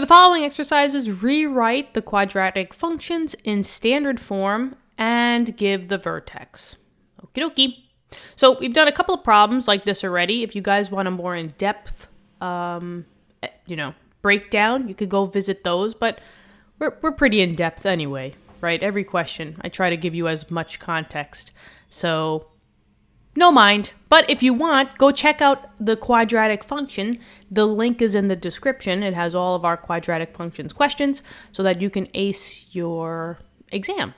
the following exercises, rewrite the quadratic functions in standard form and give the vertex. Okie dokie. So we've done a couple of problems like this already. If you guys want a more in-depth, breakdown, you could go visit those, but we're pretty in-depth anyway, right? Every question, I try to give you as much context. So no mind, but if you want, go check out the quadratic function. The link is in the description. It has all of our quadratic functions questions so that you can ace your exam.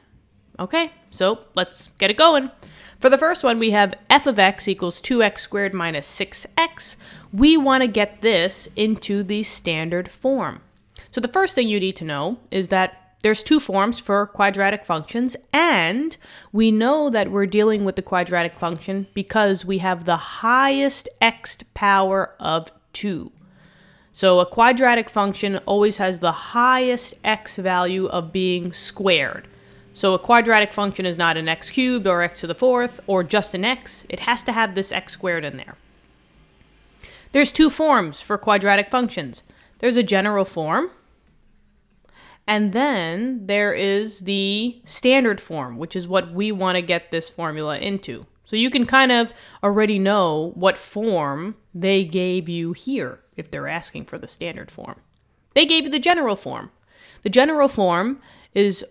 Okay, so let's get it going. For the first one, we have f of x equals 2x squared minus 6x. We want to get this into the standard form. So the first thing you need to know is that there's two forms for quadratic functions, and we know that we're dealing with the quadratic function because we have the highest x power of 2. So a quadratic function always has the highest x value of being squared. So a quadratic function is not an x cubed or x to the fourth or just an x. It has to have this x squared in there. There's two forms for quadratic functions. There's a general form, and then there is the standard form, which is what we want to get this formula into. So you can kind of already know what form they gave you here if they're asking for the standard form. They gave you the general form. The general form is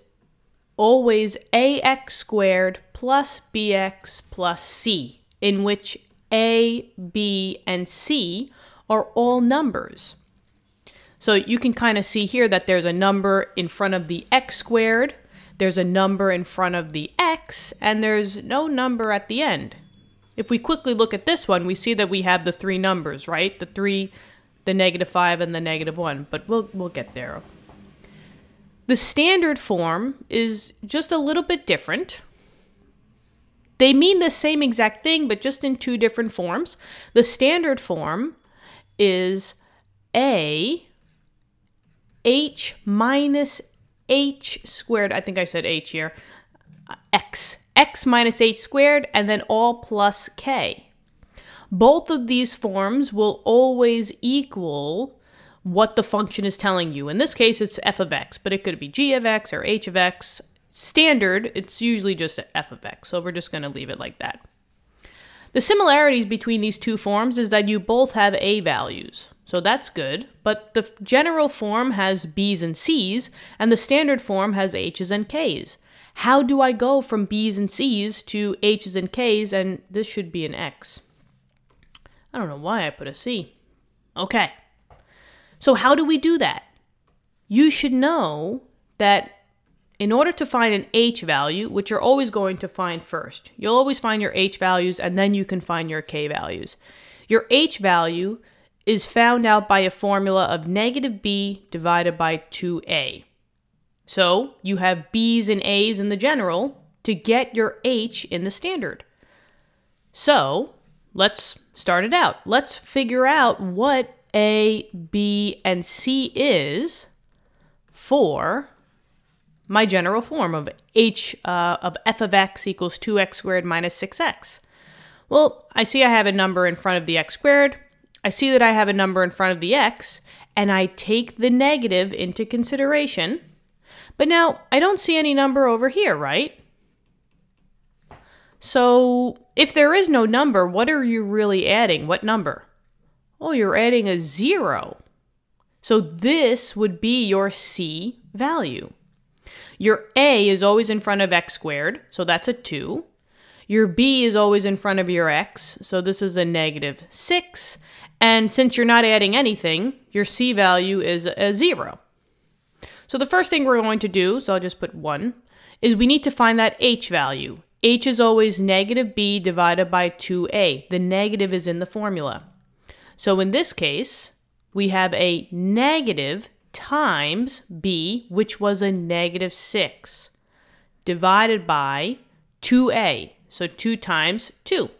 always ax squared plus bx plus c, in which a, b, and c are all numbers. So you can kind of see here that there's a number in front of the x squared, there's a number in front of the x, and there's no number at the end. If we quickly look at this one, we see that we have the three numbers, right? The 3, the -5, and the -1, but we'll get there. The standard form is just a little bit different. They mean the same exact thing, but just in two different forms. The standard form is a h minus h squared, I think I said h here, x minus h squared, and then all plus k. Both of these forms will always equal what the function is telling you. In this case, it's f of x, but it could be g of x or h of x. Standard, it's usually just f of x, so we're just going to leave it like that. The similarities between these two forms is that you both have a values, so that's good, but the general form has b's and c's, and the standard form has h's and k's. How do I go from b's and c's to h's and k's, and this should be an x? I don't know why I put a c. Okay, so how do we do that? You should know that in order to find an h value, which you're always going to find first, you'll always find your h values and then you can find your k values. Your h value is found out by a formula of -b divided by 2a. So you have b's and a's in the general to get your h in the standard. So let's start it out. Let's figure out what a, b, and c is for my general form of f of x equals 2x squared minus 6x. Well, I see I have a number in front of the x squared. I see that I have a number in front of the x, and I take the negative into consideration. But now, I don't see any number over here, right? So, if there is no number, what are you really adding? What number? Oh, you're adding a 0. So this would be your c value. Your a is always in front of x squared, so that's a 2. Your b is always in front of your x, so this is a -6. And since you're not adding anything, your c value is a 0. So the first thing we're going to do, so I'll just put 1, is we need to find that h value. H is always -b divided by 2a. The negative is in the formula. So in this case, we have a negative times b, which was a -6, divided by 2a, so 2 times 2.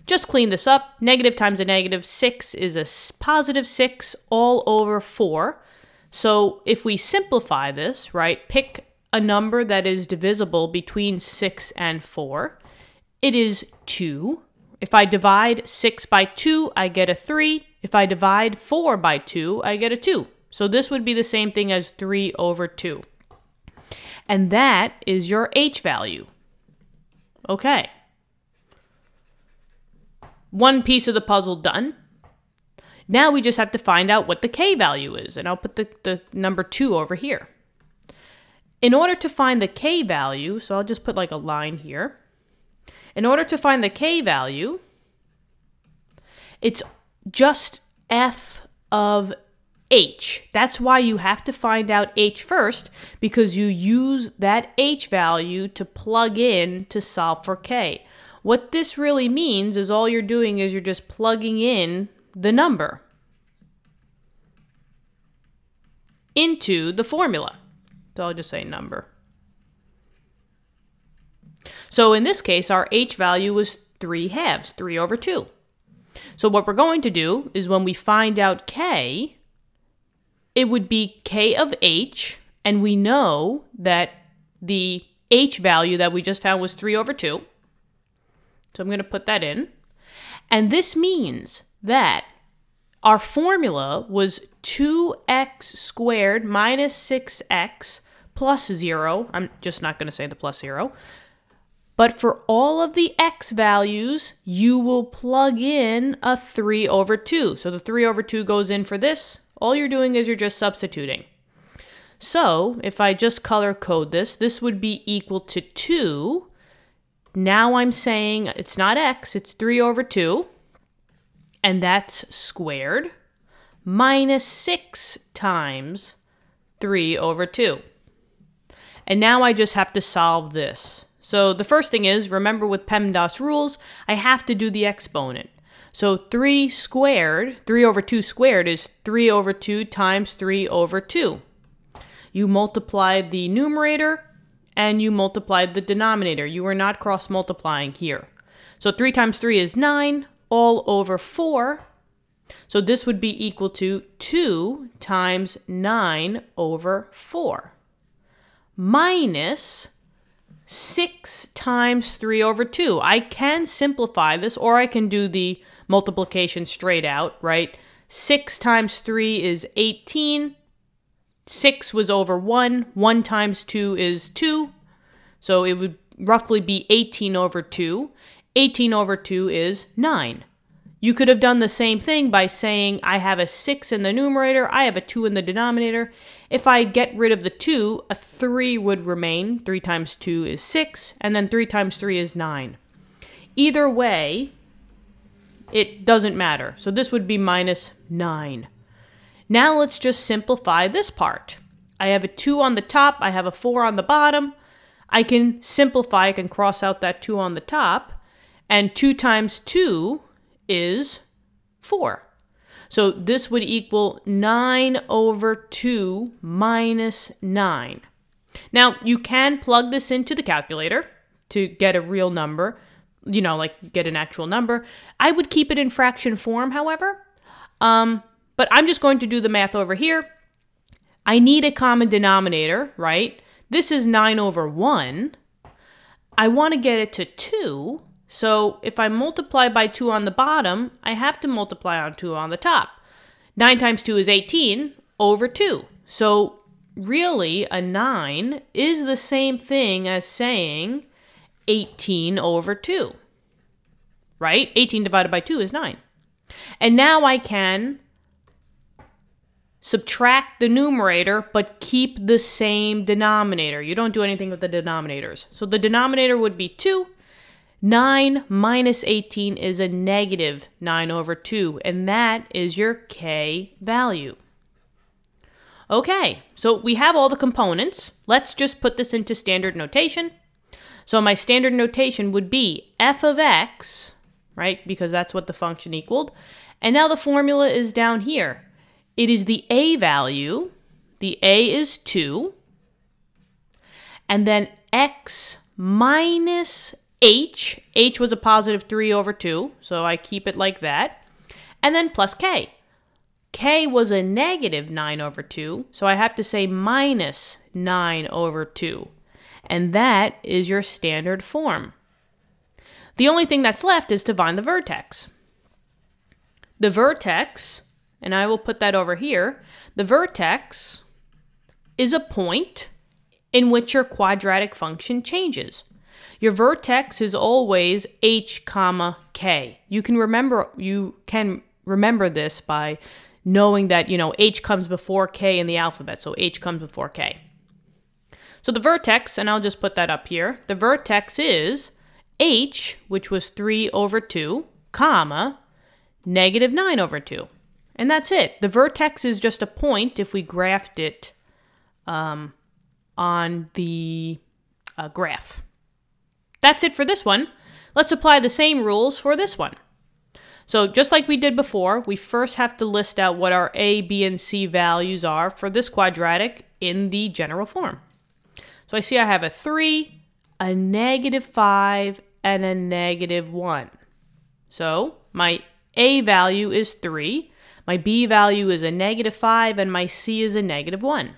Just clean this up. Negative times a -6 is a +6 all over 4. So if we simplify this, right, pick a number that is divisible between 6 and 4, it is 2. If I divide 6 by 2, I get a 3. If I divide 4 by 2, I get a 2. So this would be the same thing as 3 over 2. And that is your h value. Okay. One piece of the puzzle done. Now we just have to find out what the k value is. And I'll put the number 2 over here. In order to find the k value, so I'll just put like a line here. In order to find the k value, it's just f of h. That's why you have to find out h first, because you use that h value to plug in to solve for k. What this really means is all you're doing is you're just plugging in the number into the formula. So I'll just say number. So in this case, our h value was 3/2, 3 over 2. So what we're going to do is when we find out k, it would be k of h, and we know that the h value that we just found was 3 over 2. So I'm going to put that in. And this means that our formula was 2x squared minus 6x plus 0. I'm just not going to say the plus 0. But for all of the x values, you will plug in a 3 over 2. So the 3 over 2 goes in for this. All you're doing is you're just substituting. So if I just color code this, this would be equal to 2. Now I'm saying it's not x, it's 3 over 2. And that's squared minus 6 times 3 over 2. And now I just have to solve this. So the first thing is, remember with PEMDAS rules, I have to do the exponent. So 3 over 2 squared is 3 over 2 times 3 over 2. You multiplied the numerator and you multiplied the denominator. You are not cross multiplying here. So 3 times 3 is 9, all over 4. So this would be equal to 2 times 9 over 4 minus 6 times 3 over 2. I can simplify this, or I can do the multiplication straight out, right? 6 times 3 is 18. 6 was over 1. 1 times 2 is 2. So it would roughly be 18 over 2. 18 over 2 is 9. You could have done the same thing by saying I have a 6 in the numerator, I have a 2 in the denominator. If I get rid of the 2, a 3 would remain. 3 times 2 is 6, and then 3 times 3 is 9. Either way, it doesn't matter. So this would be minus 9. Now let's just simplify this part. I have a 2 on the top, I have a 4 on the bottom. I can simplify, I can cross out that 2 on the top, and 2 times 2 is 4. So this would equal 9 over 2 minus 9. Now, you can plug this into the calculator to get a real number, you know, like get an actual number. I would keep it in fraction form, however. But I'm just going to do the math over here. I need a common denominator, right? This is 9 over 1. I want to get it to 2. So if I multiply by 2 on the bottom, I have to multiply on 2 on the top. 9 times 2 is 18 over 2. So really, a 9 is the same thing as saying 18 over 2, right? 18 divided by 2 is 9. And now I can subtract the numerator, but keep the same denominator. You don't do anything with the denominators. So the denominator would be 2. 9 minus 18 is a negative 9 over 2, and that is your k value. Okay, so we have all the components. Let's just put this into standard notation. So my standard notation would be f of x, right, because that's what the function equaled. And now the formula is down here. It is the a value. The a is 2. And then x minus h. H was a positive 3 over 2, so I keep it like that. And then plus k. K was a negative 9 over 2, so I have to say minus 9 over 2. And that is your standard form. The only thing that's left is to find the vertex. The vertex and I will put that over here, the vertex is a point in which your quadratic function changes. Your vertex is always h comma k. You can remember this by knowing that, h comes before k in the alphabet, so h comes before k. So the vertex, and I'll just put that up here, the vertex is h, which was 3 over 2, comma, negative 9 over 2. And that's it. The vertex is just a point if we graphed it on the graph. That's it for this one. Let's apply the same rules for this one. So just like we did before, we first have to list out what our a, b, and c values are for this quadratic in the general form. So I see I have a 3, a negative 5, and a negative 1. So my a value is 3, my b value is a negative 5, and my c is a negative 1.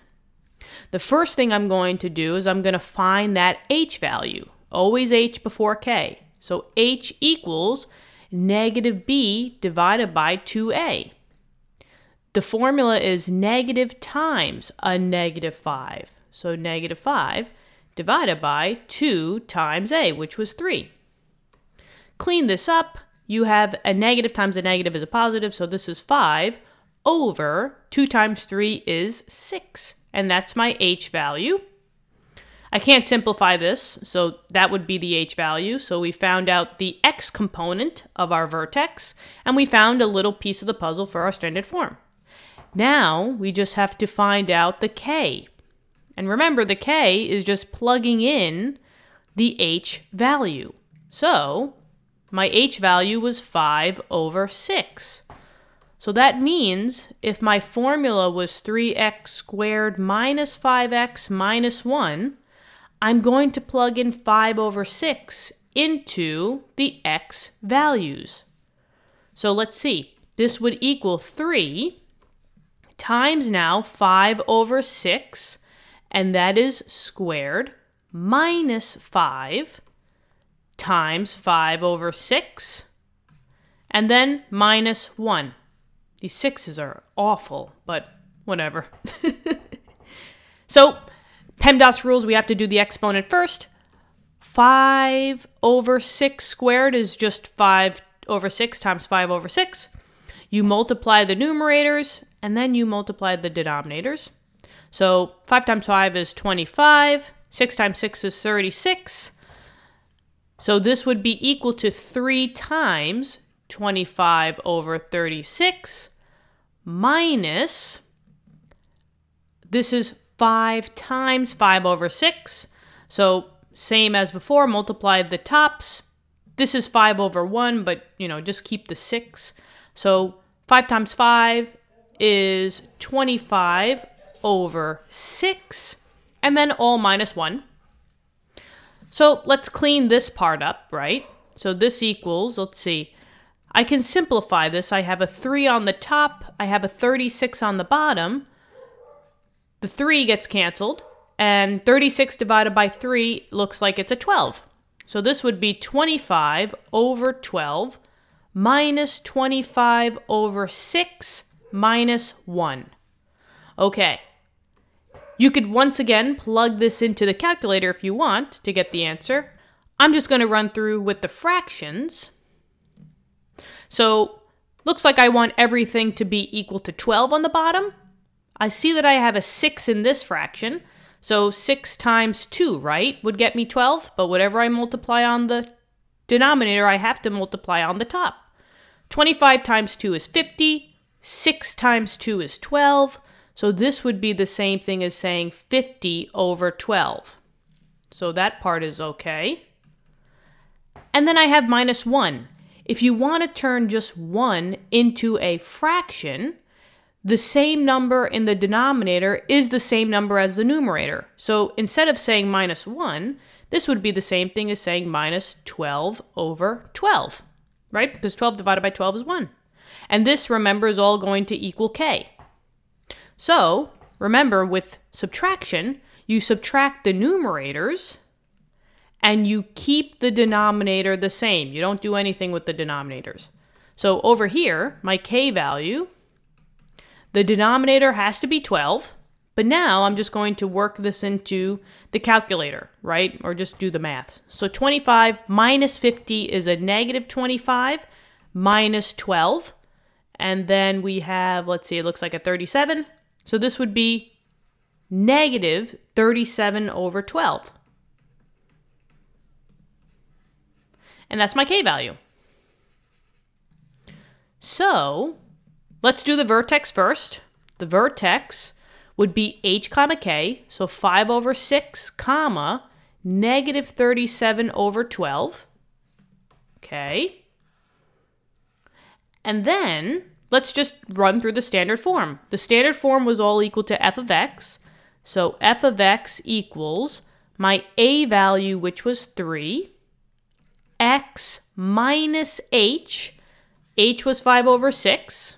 The first thing I'm going to do is I'm going to find that h value. Always h before k. So h equals negative b divided by 2a. The formula is negative times a negative 5. So negative 5 divided by 2 times a, which was 3. Clean this up. You have a negative times a negative is a positive, so this is 5 over 2 times 3 is 6. And that's my h value. I can't simplify this, so that would be the h value. So we found out the x component of our vertex, and we found a little piece of the puzzle for our standard form. Now we just have to find out the k. And remember, the k is just plugging in the h value. So my h value was 5 over 6. So that means if my formula was 3x squared minus 5x minus 1, I'm going to plug in 5 over 6 into the x values. So let's see. This would equal 3 times now 5 over 6, and that is squared, minus 5 times 5 over 6, and then minus 1. These 6's are awful, but whatever. So, PEMDAS rules, we have to do the exponent first. 5 over 6 squared is just 5 over 6 times 5 over 6. You multiply the numerators, and then you multiply the denominators. So 5 times 5 is 25. 6 times 6 is 36. So this would be equal to 3 times 25 over 36 minus, this is 5 times 5 over 6. So same as before, multiply the tops. This is 5 over 1, but just keep the 6. So 5 times 5 is 25 over 6, and then all minus 1. So let's clean this part up, right? So this equals, let's see, I can simplify this. I have a 3 on the top, I have a 36 on the bottom. The 3 gets canceled, and 36 divided by 3 looks like it's a 12. So this would be 25 over 12 minus 25 over 6 minus 1. Okay. You could once again plug this into the calculator if you want to get the answer. I'm just going to run through with the fractions. So, looks like I want everything to be equal to 12 on the bottom. I see that I have a 6 in this fraction. So 6 times 2, right, would get me 12. But whatever I multiply on the denominator, I have to multiply on the top. 25 times 2 is 50. 6 times 2 is 12. So this would be the same thing as saying 50 over 12. So that part is okay. And then I have minus 1. If you want to turn just 1 into a fraction, the same number in the denominator is the same number as the numerator. So instead of saying minus 1, this would be the same thing as saying minus 12 over 12, right? Because 12 divided by 12 is 1. And this, remember, is all going to equal k. So, remember, with subtraction, you subtract the numerators and you keep the denominator the same. You don't do anything with the denominators. So over here, my k value The denominator has to be 12, but now I'm just going to work this into the calculator, right? Or just do the math. So 25 minus 50 is a negative 25 minus 12. And then we have, let's see, it looks like a 37. So this would be negative 37 over 12. And that's my k value. So let's do the vertex first. The vertex would be h comma k, so 5 over 6 comma negative 37 over 12. Okay. And then let's just run through the standard form. The standard form was all equal to f of x. So f of x equals my a value, which was 3, x minus h. H was 5 over 6.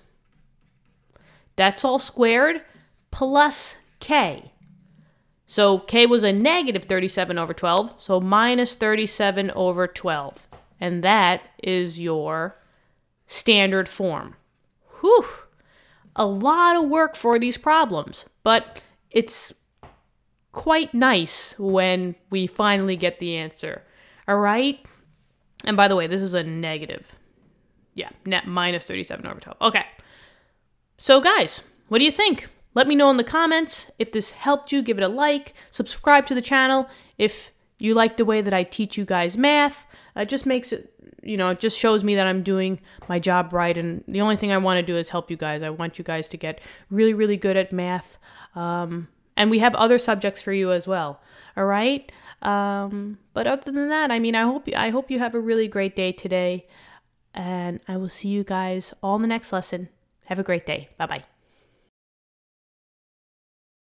That's all squared, plus k. So k was a negative 37 over 12, so minus 37 over 12. And that is your standard form. Whew! A lot of work for these problems, but it's quite nice when we finally get the answer. All right? And by the way, this is a negative. Yeah, net minus 37 over 12. Okay. So guys, what do you think? Let me know in the comments. If this helped you, give it a like. Subscribe to the channel if you like the way that I teach you guys math. It just makes it, it just shows me that I'm doing my job right. And the only thing I want to do is help you guys. I want you guys to get really, really good at math. And we have other subjects for you as well. All right? But other than that, I mean, I hope you have a really great day today. And I will see you guys all in the next lesson. Have a great day. Bye-bye.